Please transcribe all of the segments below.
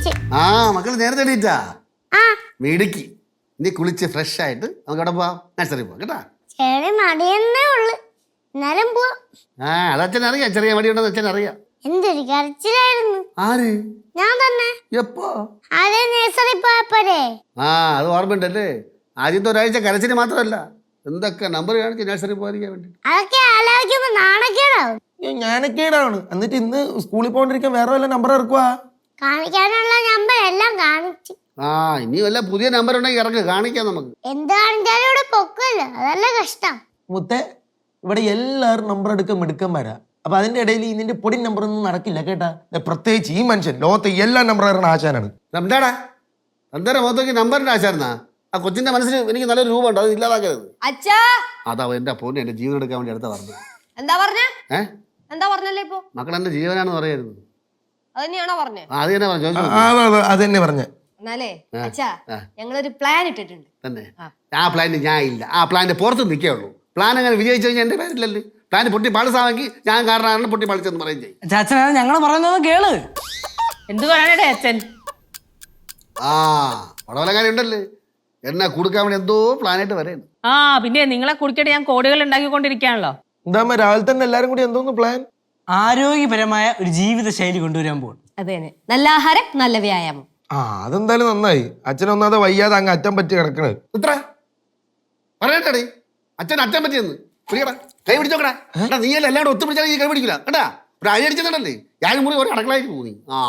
എണീച്ച്. ആ മക്കൾ നേരത്തെ എണീറ്റാ? ആ മിടുക്കി. നീ കുളിച്ച് ഫ്രഷ് ആയിട്ട് നമുക്ക് അവിടെ പോവാം, നഴ്സറി പോവാം കേട്ടാ. ചെറിയ മടിയെന്നേ ഉള്ളു, എന്നാലും പോവാം. ആ അത് അച്ഛൻ അറിയാം, ചെറിയ മടിയുണ്ടെന്ന് അച്ഛൻ അറിയാം. എന്തൊരു കരച്ചിലായിരുന്നു. ആര്? ഞാൻ തന്നെ. എപ്പോ? ആരെ നഴ്സറി പോയപ്പോഴേ. ആ അത് ഓർമ്മയുണ്ടല്ലേ. ആദ്യത്തെ ഒരാഴ്ച കരച്ചിന് മാത്രമല്ല, എന്തൊക്കെ നമ്പർ കാണിച്ച് നഴ്സറി പോകാതിരിക്കാൻ വേണ്ടി. അതൊക്കെ ആലോചിക്കുമ്പോ നാണക്കേടാവും. ഞാനൊക്കെയാണ്. എന്നിട്ട് ഇന്ന് സ്കൂളിൽ പോകാണ്ടിരിക്കാൻ വേറെ വല്ല നമ്പർ ഇറക്കുവാ? കാണിക്കാനുള്ള നമ്പർ എല്ലാം കാണിച്ചു. ആ ഇനി വല്ല പുതിയ നമ്പർ ഉണ്ടെങ്കിൽ ഇറങ്ങ്, കാണിക്കാം നമുക്ക്. എന്ത് കാണിച്ചാലും ഇവിടെ പൊക്കല്ലോ, അതല്ല കഷ്ടം. മുത്തേ, ഇവിടെ എല്ലാവരും നമ്പർ എടുക്കാൻ മിടുക്കന്മാരാ. അപ്പൊ അതിന്റെ ഇടയിൽ ഇതിന്റെ പൊടി നമ്പർ ഒന്നും നടക്കില്ല കേട്ടാ. പ്രത്യേകിച്ച് ഈ മനുഷ്യൻ ലോകത്തെ എല്ലാ നമ്പർ ആശാനാണ്. എന്താടാ എന്താ മുഖത്തേക്ക് നമ്പറിന്റെ ആശായിരുന്നാ? ആ കൊച്ചിന്റെ മനസ്സിൽ എനിക്ക് നല്ലൊരു രൂപമുണ്ട്, അത് ഇല്ലാതാക്കരുത്. അച്ഛാ അതാ എന്റെ ഫോണിൽ എന്റെ ജീവൻ എടുക്കാൻ വേണ്ടി അടുത്ത പറഞ്ഞു. എന്താ പറഞ്ഞേ? എന്താ പറഞ്ഞല്ലേ ഇപ്പൊ? മക്കൾ എന്റെ ജീവനാണെന്ന് പറയായിരുന്നു. അത് തന്നെയാണോ പറഞ്ഞേ? അത് തന്നെ പറഞ്ഞു. അത് തന്നെ പറഞ്ഞ. എന്നാലേ അച്ഛാ, ഞങ്ങളൊരു പ്ലാൻ ഇട്ടിട്ടുണ്ട്. തന്നെ ആ പ്ലാനിന് ഞാൻ ഇല്ല, ആ പ്ലാനിന്റെ പുറത്ത് നിൽക്കേ ഉള്ളൂ. പ്ലാൻ അങ്ങനെ വിജയിച്ചു കഴിഞ്ഞാൽ എന്റെ പേരില്ലല്ലേ. പ്ലാൻ പൊട്ടി പാളിസാമെങ്കിൽ ഞാൻ കാരണമാണ് പൊട്ടി പാളിച്ചെന്ന് പറയും ചെയ്യും. അച്ഛനാ ഞങ്ങൾ പറയുന്നത് കേള്. എന്ത് പറയാനേ അച്ഛൻ? ആ പടവലക്കാരി ഉണ്ടല്ലേ, എന്നെ കൊടുക്കാൻ വേണ്ടി എന്തോ പ്ലാനായിട്ട് വരെയാണ്. ആ പിന്നെ നിങ്ങളെ കുടിക്കട്ടെ, ഞാൻ കോടികൾ ഉണ്ടാക്കിക്കൊണ്ടിരിക്കുകയാണല്ലോ. എന്താ രാവിലെ തന്നെ എല്ലാരും കൂടി എന്തോന്ന് പ്ലാൻ? ആരോഗ്യപരമായ ഒരു ജീവിത ശൈലി കൊണ്ടുവരാൻ പോകും. അതെ, നല്ല ആഹാരം, നല്ല വ്യായാമം. ആ അതെന്തായാലും നന്നായി. അച്ഛനൊന്നാതെ വയ്യാതെ അങ്ങ് അറ്റം പറ്റി കിടക്കണത്. ഇത്ര പറയട്ടെ അച്ഛൻ അച്ഛൻ പറ്റിയെന്ന് പിടിക്കടാ, കൈ പിടിച്ചോക്കടാ. എടാ നീയല്ല എല്ലാവരും ഒത്തുപിടിച്ചാൽ ഈ കൈ പിടിക്കില്ല കേട്ടാ. ഒരു അഴി അടിച്ചതല്ലേ ഞാൻ മുറി ഒരു അടക്കളായിട്ട് പോകുന്നു. ആ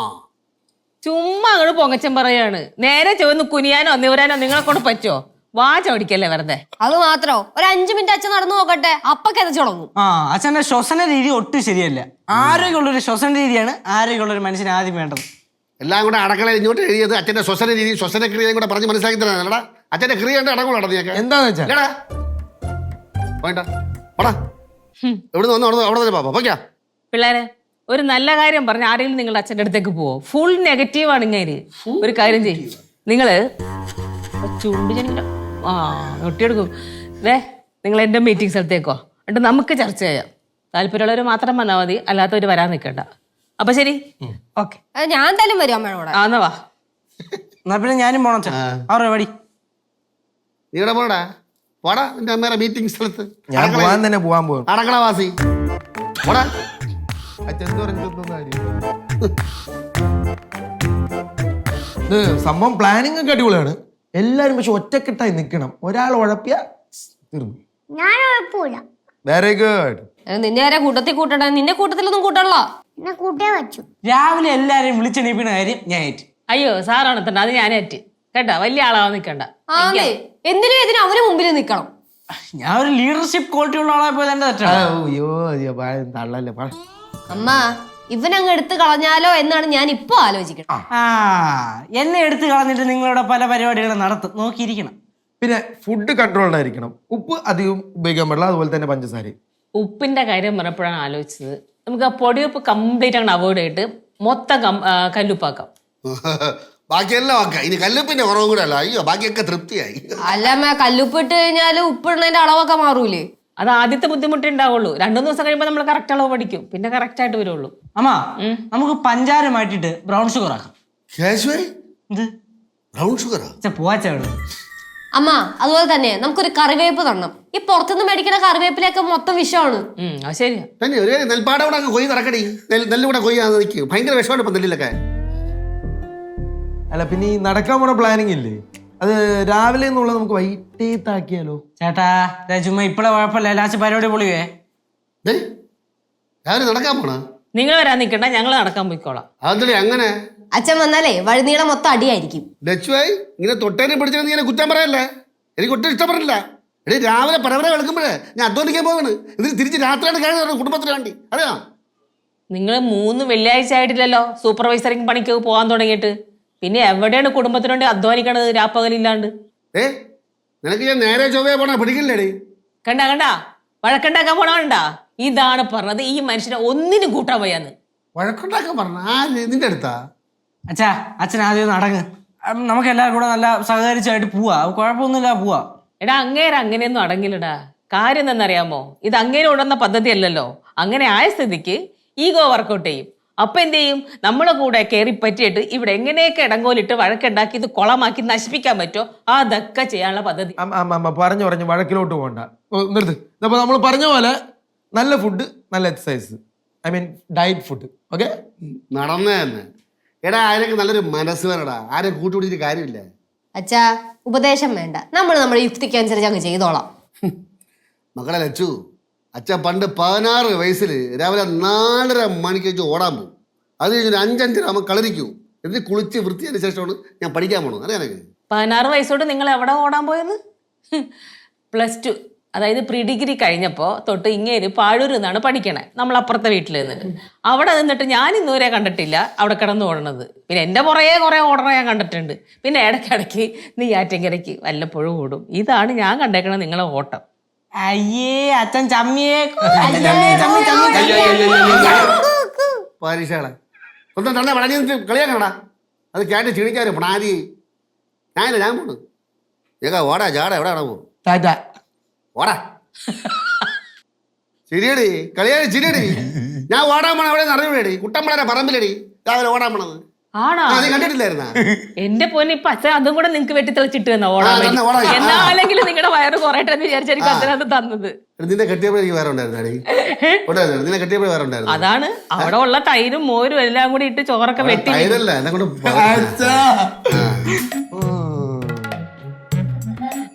ചുമ്മാ അങ്ങോട്ട് പൊങ്ങച്ചൻ പറയാണ്. നേരെ ചുവന്ന് കുനിയാനോ നിവരാനോ നിങ്ങളെ കൊണ്ട് പറ്റുമോ? വാ ചോടിക്കല്ലേ വെറുതെ. അത് മാത്രോ, ഒരു 5 മിനിറ്റ് അച്ഛൻ നടന്നു നോക്കട്ടെ, അപ്പൊ കിതച്ചു തുടങ്ങും. അച്ഛന്റെ ശ്വസന രീതി ഒട്ടും ശരിയല്ല. ആരോഗ്യമുള്ളൊരു ശ്വസന രീതിയാണ് ആരോഗ്യമുള്ളൊരു മനുഷ്യന് ആദ്യം വേണ്ടത്. എല്ലാം കൂടെ അടക്കളയിൽ ഇങ്ങോട്ട് എഴുതിയത് അച്ഛന്റെ ശ്വസന രീതി ശ്വസന ക്രിയയും കൂടെ പറഞ്ഞ് മനസ്സിലാക്കി തരാനല്ലടാ. അച്ഛന്റെ ക്രിയ ഉണ്ട് അടങ്ങുള്ള നീയൊക്കെ എന്താന്ന് വെച്ചാ വേണ്ട പടാ എവിടെ നിന്ന് അവിടെ തന്നെ പാപ്പാ പോക്കാ. പിള്ളേരെ ഒരു നല്ല കാര്യം പറഞ്ഞ ആരെങ്കിലും നിങ്ങളുടെ അച്ഛൻ്റെ അടുത്തേക്ക് പോവോ? ഫുൾ നെഗറ്റീവാണ് ഇങ്ങനെ. ഒരു കാര്യം ചെയ്യും, നിങ്ങള് ചുണ്ട് ചെന്നിട്ട് ഒട്ടിയെടുക്കും. നിങ്ങൾ എൻ്റെ മീറ്റിംഗ് സ്ഥലത്തേക്കോ, എന്നിട്ട് നമുക്ക് ചർച്ച ചെയ്യാം. താല്പര്യമുള്ളവർ മാത്രം വന്നാൽ മതി, അല്ലാത്തവർ വരാൻ നിൽക്കണ്ട. അപ്പൊ ശരി, ഓക്കെ. ഞാൻ എന്തായാലും വരും അമ്മയുടെ കൂടെ. എന്നാ വാ. എന്നാ പിന്നെ ഞാനും പോണം. അവരുടെ പടി നീ ഇവിടെ പോടാ, പോടാ നിന്റെ അമ്മേടെ മീറ്റിംഗ് സ്ഥലത്ത്. ഞാൻ പോവാൻ തന്നെ പോവാൻ പോകും. അടക്കളവാസി പോടാ. അച്ഛൻ ഇത് സംഭവം പ്ലാനിങ് ഒക്കെ അടിപൊളിയാണ്. എല്ലാരും പക്ഷെ ഒറ്റക്കെട്ടായി നിൽക്കണം. ഒരാൾ ഉഴപ്പിയ തീർന്നു. ഞാൻ ഉഴപ്പൂല. Very good. നിന്നെ ആരെ കൂട്ടത്തിൽ കൂട്ടണ്ട, നിന്നെ കൂട്ടത്തിലൊന്നും കൂട്ടണല്ലോ. എന്നെ കൂട്ടേ വച്ചു. രാവിലെ എല്ലാരെയും വിളിച്ചെണീപ്പിക്കുന്ന കാര്യം ഞാൻ ഏറ്റ്. അയ്യോ സാറാണ് എത്തണ്ട, അത് ഞാനേറ്റ് കേട്ടാ. വലിയ ആളാവാൻ നിൽക്കണ്ട. എന്തിനും ഇതിനും അവന് മുമ്പിൽ നിൽക്കണം. ഞാൻ ഒരു ലീഡർഷിപ്പ് ക്വാളിറ്റി ഉള്ള ആളെ പോയത് എന്റെ തെറ്റാണ്. തള്ളല്ലേ അമ്മ, ഇവനങ്ങ് എടുത്ത് കളഞ്ഞാലോ എന്നാണ് ഞാൻ ഇപ്പൊ ആലോചിക്കണം. എന്നെ എടുത്ത് കളഞ്ഞിട്ട് നിങ്ങളുടെ പല പരിപാടികളും നടത്തും, നോക്കിയിരിക്കണം. പിന്നെ ഫുഡ് കൺട്രോൾഡ് ആയിരിക്കണം. ഉപ്പ് അധികം ഉപയോഗിക്കാൻ പാടില്ല, അതുപോലെ തന്നെ പഞ്ചസാര. ഉപ്പിന്റെ കാര്യം പറഞ്ഞപ്പോഴാണ് ആലോചിച്ചത്, നമുക്ക് ആ പൊടിയുപ്പ് കംപ്ലീറ്റ് അങ്ങ് അവോയ്ഡ് ചെയ്തിട്ട് മൊത്തം കല്ലുപ്പാക്കാം. ബാക്കിയെല്ലാം ആക്കാം. ഇനി കല്ലുപ്പിന്റെ കുറവും കൂടെ അല്ല. അയ്യോ ബാക്കിയൊക്കെ തൃപ്തിയായി. അല്ലമ്മ, കല്ലുപ്പ് ഇട്ട് കഴിഞ്ഞാല് ഉപ്പിടുന്നതിന്റെ അളവൊക്കെ മാറൂലേ? അത് ആദ്യത്തെ ബുദ്ധിമുട്ടേ ഉണ്ടാവുള്ളൂ. 2-3 ദിവസം കഴിയുമ്പോൾ നമ്മൾ കറക്റ്റ് അളവ് പഠിക്കും, പിന്നെ കറക്റ്റ് ആയിട്ട് വരുള്ളൂ. അമ്മ, നമുക്ക് പഞ്ചാര മാറ്റിട്ട് ബ്രൗൺ ഷുഗർ ആക്കാം. ബ്രൗൺ ഷുഗറാ? പോവാച്ചവിടെ. അമ്മ, അതുപോലെ തന്നെ നമുക്കൊരു കറിവേപ്പ് തരണം. ഈ പുറത്തുനിന്ന് മേടിക്കുന്ന കറിവേപ്പിലൊക്കെ മൊത്തം വിഷമാണ്. അത് ശരിയാ. തന്നെ ഒരു നെൽപ്പാടവിടെ കൊയ്യ് നടക്കടി. നെല്ലിവിടെ കൊയ്യാന്ന് നിൽക്കും. ഭയങ്കര വിഷമാണ് ഇപ്പൊ നെല്ലിലൊക്കെ. അല്ല പിന്നെ ഈ നടക്കാൻ പോണ പ്ലാനിങ് ഇല്ലേ, അത് രാവിലെ എന്നുള്ളത് നമുക്ക് വൈകിട്ടേത്താക്കിയാലോ? ചേട്ടാ ചുമ്മാ ഇപ്പഴേ കുഴപ്പമില്ല, ലാസ്റ്റ് പരിപാടി പൊളിവേ. രാവിലെ നടക്കാൻ പോണ? നിങ്ങൾ വരാൻ നിൽക്കണ്ട, ഞങ്ങൾ നടക്കാൻ പോയിക്കോളാം. അതല്ലേ അങ്ങനെ? അച്ഛൻ വന്നാലേ വഴുനീളം മൊത്തം അടിയായിരിക്കും. ലക്ഷ്മായി ഇങ്ങനെ തൊട്ടേനെ പിടിച്ചാൽ നീ ഇങ്ങനെ കുറ്റം പറയല്ലേ. എനിക്ക് ഒട്ടും ഇഷ്ടപ്പെടില്ല. എടീ രാവിലെ പരവരെ വെളുക്കുമ്പോഴേ ഞാൻ അധ്വാനിക്കാൻ പോവാണ്. ഇതിന് തിരിച്ച് രാത്രിയാണ് കഴിഞ്ഞ കുടുംബത്തിന് വേണ്ടി അറിയാം. നിങ്ങൾ 3 വെള്ളിയാഴ്ച ആയിട്ടില്ലല്ലോ സൂപ്പർവൈസറിങ് പണിക്ക് പോകാൻ തുടങ്ങിയിട്ട്. പിന്നെ എവിടെയാണ് കുടുംബത്തിന് വേണ്ടി അധ്വാനിക്കണത് രാപ്പകലില്ലാണ്ട്? നിനക്ക് ഞാൻ നേരെ ചൊവ്വേ പോണ പിടിക്കില്ലേടി. കണ്ട വഴക്കുണ്ടാക്കാൻ പോണവണ്ടാ. ഇതാണ് പറഞ്ഞത്, ഈ മനുഷ്യനെ ഒന്നിനും കൂട്ടാൻ വയ്യാന്ന്. വഴക്കുണ്ടാക്കാൻ പറഞ്ഞ ആര് നിന്റെ അടുത്താ? അച്ഛൻ ആദ്യം നടങ്ങ്. നമുക്ക് എല്ലാവരും കൂടെ നല്ല സഹകരിച്ചായിട്ട് പോവാ, കുഴപ്പമൊന്നുമില്ല, പോവാ. എടാ അങ്ങനെയൊന്നും അടങ്ങില്ലടാ. കാര്യം എന്താണെന്നറിയാമോ, ഇത് അങ്ങേരെ ഉടന്ന പദ്ധതി അല്ലല്ലോ. അങ്ങനെ ആയ സ്ഥിതിക്ക് ഈഗോ വർക്കൗട്ട് ചെയ്യും. അപ്പൊ എന്ത് ചെയ്യും? നമ്മളെ കൂടെ കയറി പറ്റിയിട്ട് ഇവിടെ എങ്ങനെയൊക്കെ ഇടങ്കോലിട്ട് വഴക്കുണ്ടാക്കി ഇത് കുളമാക്കി നശിപ്പിക്കാൻ പറ്റുമോ അതൊക്കെ ചെയ്യാനുള്ള പദ്ധതി. അമ്മ പറഞ്ഞു വഴക്കിലോട്ട് പോകണ്ട. നിർത്ത്. അപ്പൊ നമ്മൾ പറഞ്ഞ പോലെ നല്ല ഫുഡ്, നല്ല exercise, I mean diet food. Okay, നടന്നേ തന്നെ. എടാ അതിനൊക്കെ നല്ലൊരു മനസ്സ് വേണടാ. ആരെ കൂട്ടുപിടിച്ചിട്ട് കാര്യമില്ല. അച്ഛാ ഉപദേശം വേണ്ട, നമ്മൾ നമ്മുടെ യുക്തിക്ക് അനുസരിച്ച് അങ്ങ് ചെയ്തോളാം. മക്കളെ ലച്ചു, അച്ഛൻ പണ്ട് 16 വയസ്സിൽ രാവിലെ 4:30 മണിക്ക് വെച്ച് ഓടാൻ പോകും. അത് കഴിഞ്ഞ് ഒരു 5-5:30 ആകുമ്പോൾ കളരിക്കൂ. എന്നിട്ട് കുളിച്ച് വൃത്തിയായതിനു ശേഷമാണ് ഞാൻ പഠിക്കാൻ പോകണം. അറിയാനൊക്കെ 16 വയസ്സോട് നിങ്ങൾ എവിടെ ഓടാൻ പോയെന്ന്? +2, അതായത് പ്രീ ഡിഗ്രി കഴിഞ്ഞപ്പോൾ തൊട്ട് ഇങ്ങേര് പാഴൂർ നിന്നാണ് പഠിക്കണേ, നമ്മൾ അപ്പുറത്തെ വീട്ടിൽ നിന്നിട്ട്. അവിടെ നിന്നിട്ട് ഞാൻ ഇന്നുവരെ കണ്ടിട്ടില്ല അവിടെ കിടന്ന് ഓടണത്. പിന്നെ എൻ്റെ പുറകെ കുറേ ഓടണ ഞാൻ കണ്ടിട്ടുണ്ട്. പിന്നെ ഇടയ്ക്കിടയ്ക്ക് നെയ്യാറ്റിൻകരയ്ക്ക് വല്ലപ്പോഴും ഓടും. ഇതാണ് ഞാൻ കണ്ടേക്കണത് നിങ്ങളെ ഓട്ടം. അയ്യേ അച്ഛൻ ചമ്മിയെ പരീക്ഷകളെ ഒന്നും തന്നെ പണി കളിയാക്കണടാ. അത് കേട്ട് ക്ഷണിക്കാറ് പണാരി. ഞാനില്ല, ഞാൻ പോണു. ഏക്കാ ഓടാ ചാടാ എവിടെ പോകും? ടാറ്റ. ഓടാ. ശരിയടി കളിയാടി ശരിയടി. ഞാൻ ഓടാൻ പോണ അവിടെ അറിയൂടി, കുട്ടമ്പളരെ പറമ്പിലടി രാവിലെ ഓടാൻ പോണത്. ആണോ? നീ കണ്ടിട്ടില്ലായിരുന്നാ? എന്റെ പൊന്നെ, ഇപ്പൊ അച്ഛൻ അതും കൂടെ നിങ്ങക്ക് വെട്ടിത്തെളിച്ചിട്ട് തന്നോ ഓടാൻ ആ, തന്നെ ഓടാൻ. വേണ്ടി? എന്നാലെങ്കിലും നിങ്ങളുടെ വയറ് കുറയട്ടെ എന്ന് വിചാരിച്ചായിരിക്കും അതിനകത്ത് തന്നത്. നിന്നെ കെട്ടിയപ്പോഴേ എനിക്ക് വേറെ ഉണ്ടായിരുന്നാടി. നിന്നെ കെട്ടിയപ്പോഴേ വേറെ ഉണ്ടായിരുന്നു. അതാണ് അവിടെ ഉള്ള തൈരും മോരും എല്ലാം കൂടി ഇട്ട് ചോറൊക്കെ വെട്ടി തൈരല്ല എന്നെ കൊണ്ട് അച്ഛാ.